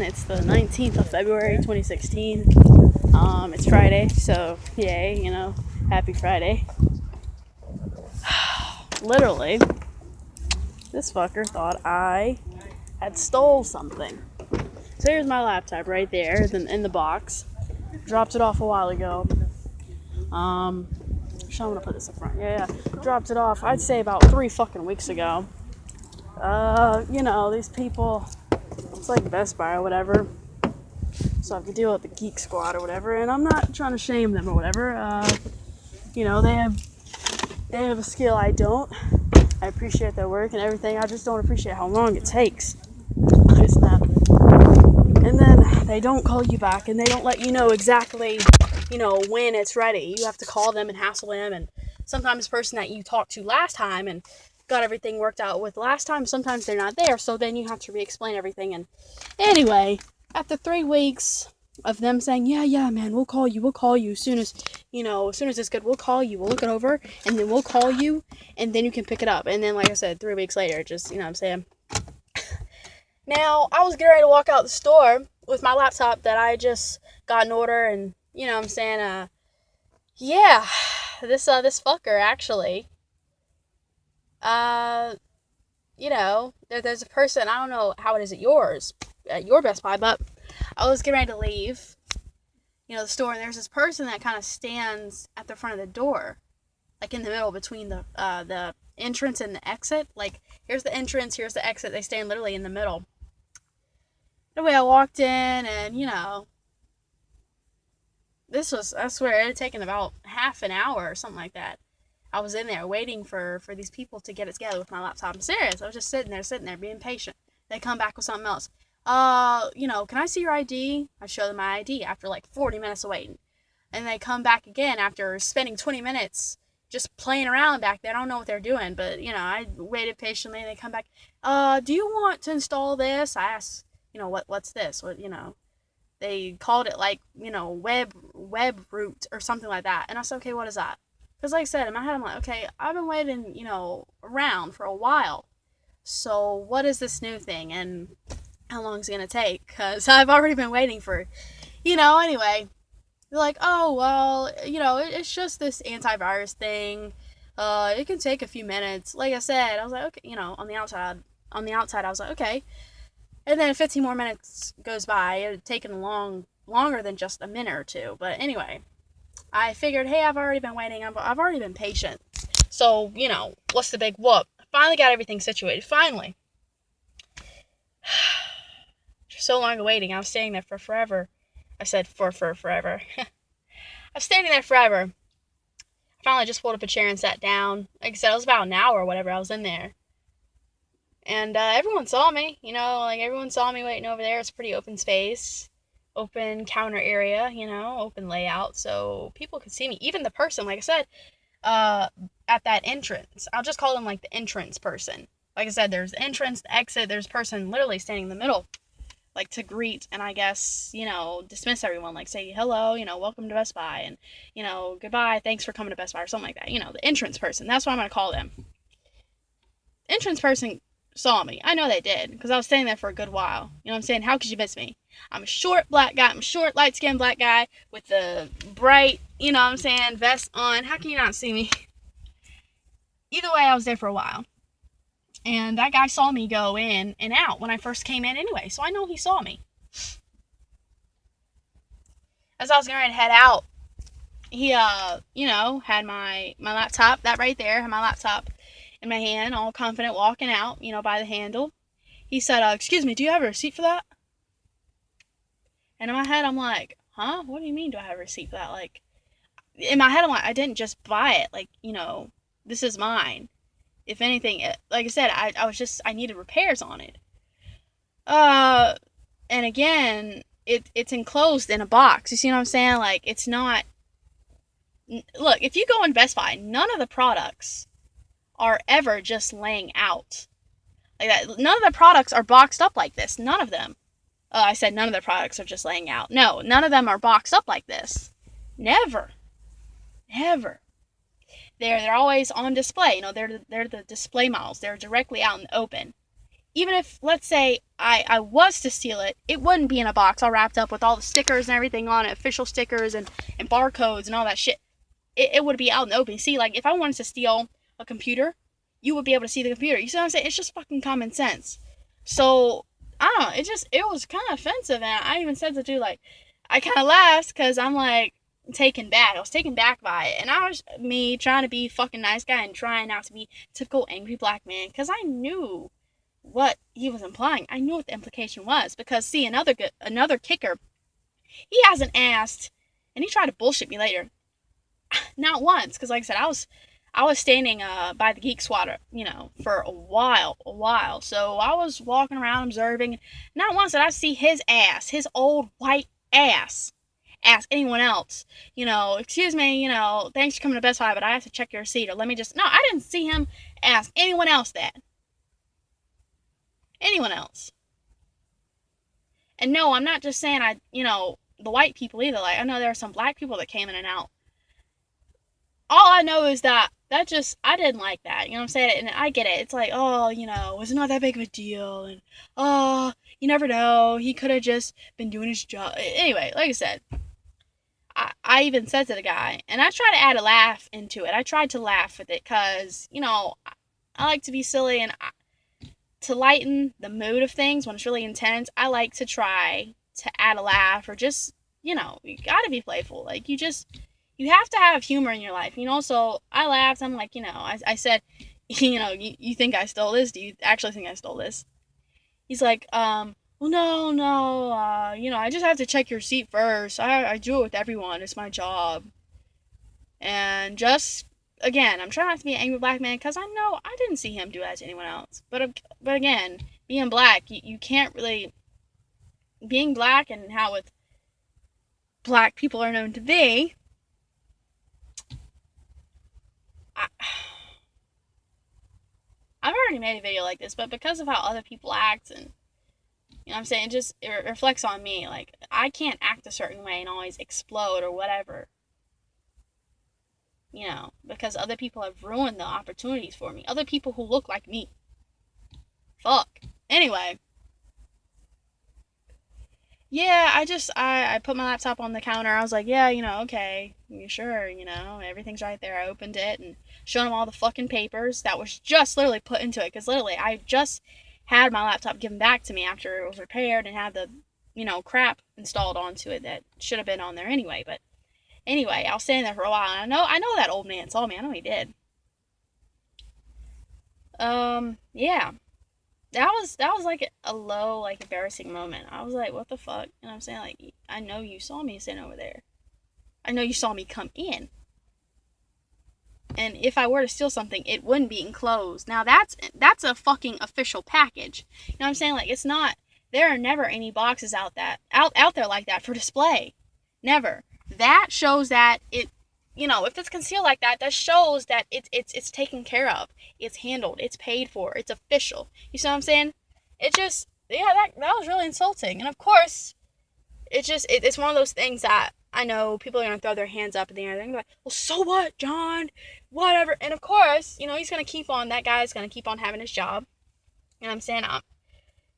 everyone. It's the 19th of February, 2016. It's Friday, so yay, happy Friday. Literally, this fucker thought I had stole something. So here's my laptop right there in the box. Dropped it off a while ago. I'm gonna put this up front. Yeah. Dropped it off, I'd say about 3 fucking weeks ago. These people, it's like Best Buy or whatever. So I have to deal with the Geek Squad or whatever, and I'm not trying to shame them or whatever. They have a skill I don't. I appreciate their work and everything. I just don't appreciate how long it takes. And then they don't call you back, and they don't let you know exactly, when it's ready. You have to call them and hassle them, and sometimes the person that you talked to last time and got everything worked out with last time, sometimes they're not there, so then you have to re-explain everything. And anyway, after 3 weeks of them saying, yeah, man, we'll call you as soon as it's good, we'll call you, we'll look it over, and then we'll call you, and then you can pick it up. And then, like I said, 3 weeks later, just, what I'm saying. Now, I was getting ready to walk out the store with my laptop that I just got in order, and, this fucker, actually, there's a person, I don't know how it is at your Best Buy, but I was getting ready to leave, the store, and there's this person that kind of stands at the front of the door, like in the middle between the entrance and the exit. Like, here's the entrance, here's the exit. They stand literally in the middle. Anyway, I walked in, and, I swear, it had taken about half an hour or something like that. I was in there waiting for these people to get it together with my laptop. I'm serious. I was just sitting there, being patient. They come back with something else. Can I see your ID? I show them my ID after like 40 minutes of waiting. And they come back again after spending 20 minutes just playing around back there. I don't know what they're doing, but, I waited patiently. They come back. Do you want to install this? I asked, what's this? They called it like, web root or something like that. And I said, okay, what is that? Because like I said, in my head, I'm like, okay, I've been waiting, around for a while. So what is this new thing? And how long is it going to take? Because I've already been waiting for, anyway. They're like, oh, well, it's just this antivirus thing. It can take a few minutes. Like I said, I was like, okay, on the outside, I was like, okay. And then 15 more minutes goes by. It had taken longer than just a minute or two. But anyway, I figured, hey, I've already been waiting. I've already been patient. So, what's the big whoop? I finally got everything situated. Finally. So long waiting. I was staying there for forever. I said for forever. I was standing there forever. I finally just pulled up a chair and sat down. Like I said, it was about an hour or whatever I was in there. And everyone saw me, everyone saw me waiting over there. It's a pretty open space, open counter area, open layout, so people could see me. Even the person, like I said, at that entrance. I'll just call them like the entrance person. Like I said, there's the entrance, the exit, there's a person literally standing in the middle, like to greet and I guess, dismiss everyone, like say hello, welcome to Best Buy, and, goodbye, thanks for coming to Best Buy, or something like that. The entrance person. That's what I'm going to call them. Entrance person saw me. I know they did, because I was standing there for a good while. You know what I'm saying? How could you miss me? I'm a short black guy. I'm a short, light-skinned black guy with the bright, vest on. How can you not see me? Either way, I was there for a while. And that guy saw me go in and out when I first came in anyway, so I know he saw me. As I was going to head out, he, had my laptop, that right there, had my laptop in my hand, all confident, walking out, by the handle. He said, excuse me, do you have a receipt for that? And in my head, I'm like, huh? What do you mean, do I have a receipt for that? Like, in my head, I'm like, I didn't just buy it. Like, this is mine. If anything, like I said, I needed repairs on it. And again, it's enclosed in a box. You see what I'm saying? Like, it's not, look, if you go in Best Buy, none of the products are ever just laying out like that. None of the products are boxed up like this. None of them. I said none of the products are just laying out. No, none of them are boxed up like this. Never. They're always on display. They're the display models. They're directly out in the open. even if, let's say, I was to steal it, it wouldn't be in a box all wrapped up with all the stickers and everything on it, official stickers and barcodes and all that shit. It would be out in the open. See, like, if I wanted to steal a computer, you would be able to see the computer. You see what I'm saying? It's just fucking common sense. So, I don't know. It was kind of offensive. And I even said to dude, like, I kind of laughed because I'm like, taken back. I was taken back by it. And I was me trying to be a fucking nice guy and trying not to be typical angry black man because I knew what he was implying. I knew what the implication was because see another kicker, he hasn't asked, and he tried to bullshit me later. Not once, because like I said, I was standing by the Geek Squad, for a while. So I was walking around observing. Not once did I see his ass, his old white ass, ask anyone else, excuse me, thanks for coming to Best Buy, but I have to check your receipt, or let me just. No, I didn't see him ask anyone else that. Anyone else. And no, I'm not just saying the white people either. Like, I know there are some black people that came in and out. All I know is that I didn't like that. You know what I'm saying? And I get it. It's like, oh, it's not that big of a deal. And, oh, you never know. He could have just been doing his job. Anyway, like I said, I even said to the guy, and I tried to add a laugh into it. I tried to laugh with it because, I like to be silly and to lighten the mood of things when it's really intense. I like to try to add a laugh or just, you gotta be playful. Like, you have to have humor in your life, so I laughed. I'm like, I said, you think I stole this? Do you actually think I stole this? He's like, well, no, I just have to check your receipt first. I do it with everyone. It's my job. And just, again, I'm trying not to be an angry black man because I know I didn't see him do that to anyone else. But again, being black, you can't really, being black and how with black people are known to be, I've already made a video like this, but because of how other people act and, what I'm saying, it reflects on me. Like, I can't act a certain way and always explode or whatever. Because other people have ruined the opportunities for me. Other people who look like me. Fuck. Anyway. Yeah, I put my laptop on the counter. I was like, yeah, okay. You sure, everything's right there. I opened it and showed him all the fucking papers that was just literally put into it. Because literally, I just had my laptop given back to me after it was repaired and had the, crap installed onto it that should have been on there anyway. But anyway, I was standing there for a while, and I know that old man saw me. I know he did. Yeah. That was like a low, like, embarrassing moment. I was like, what the fuck? And I'm saying, like, I know you saw me sitting over there. I know you saw me come in. And if I were to steal something, it wouldn't be enclosed. Now that's a fucking official package. You know what I'm saying? Like, it's not, there are never any boxes out there like that for display. Never. That shows that it, if it's concealed like that, that shows that it's taken care of. It's handled. It's paid for. It's official. You see what I'm saying? It just, yeah, that was really insulting. And of course, it's one of those things that I know people are going to throw their hands up in the air. They're going to be like, well, so what, John? Whatever. And of course, he's going to keep on, that guy's going to keep on having his job. You know what I'm saying?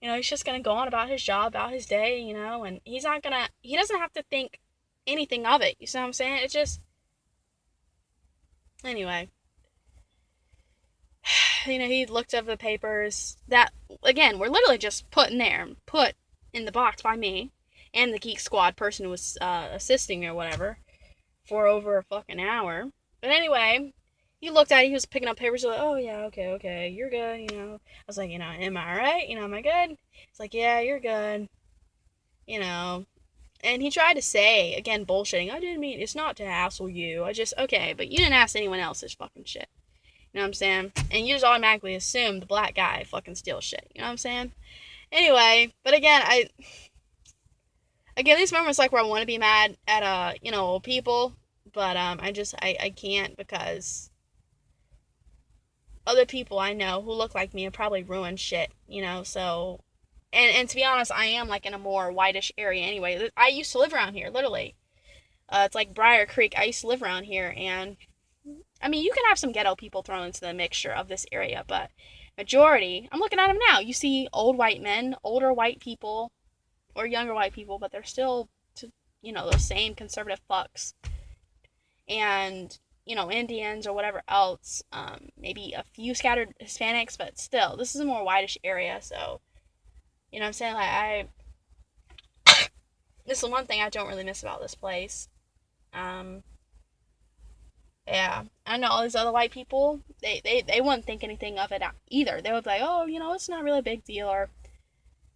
He's just going to go on about his job, about his day, and he doesn't have to think anything of it. You see what I'm saying? It's just, anyway. He looked over the papers that, again, were literally just put in the box by me and the Geek Squad person who was assisting me or whatever for over a fucking hour. But anyway, he looked at it, he was picking up papers, like, oh yeah, okay, you're good, I was like, am I alright? Am I good? It's like, yeah, you're good. And he tried to say, again, bullshitting, I didn't mean, it's not to hassle you. Okay, but you didn't ask anyone else this fucking shit. You know what I'm saying? And you just automatically assume the black guy fucking steals shit. You know what I'm saying? Anyway, but again, these moments like where I want to be mad at, people, but, I can't because other people I know who look like me have probably ruined shit, so, and to be honest, I am, like, in a more whitish area anyway. I used to live around here, literally. It's like Briar Creek. I used to live around here, and, I mean, you can have some ghetto people thrown into the mixture of this area, but majority, I'm looking at them now. You see old white men, older white people, or younger white people, but they're still, those same conservative fucks. And, Indians or whatever else. Maybe a few scattered Hispanics, but still, this is a more whitish area, so, what I'm saying? Like, this is one thing I don't really miss about this place. Yeah, I know all these other white people, they wouldn't think anything of it either. They would be like, oh, it's not really a big deal, or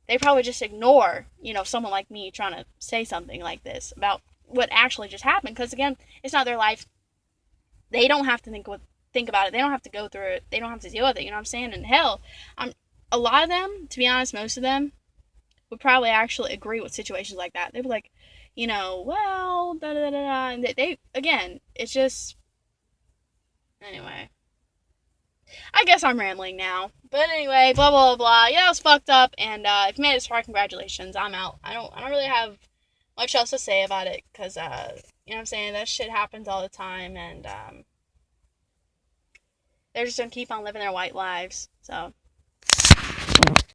they probably just ignore, someone like me trying to say something like this about what actually just happened, because again, it's not their life. They don't have to think about it. They don't have to go through it. They don't have to deal with it. You know what I'm saying? And hell, a lot of them, to be honest, most of them would probably actually agree with situations like that. They'd be like, well, da da da da. And they again, it's just, anyway. I guess I'm rambling now. But anyway, blah blah blah. Yeah, it was fucked up, and if you made it this far, congratulations. I'm out. I don't really have much else to say about it, because you know what I'm saying, that shit happens all the time, and they're just gonna keep on living their white lives. So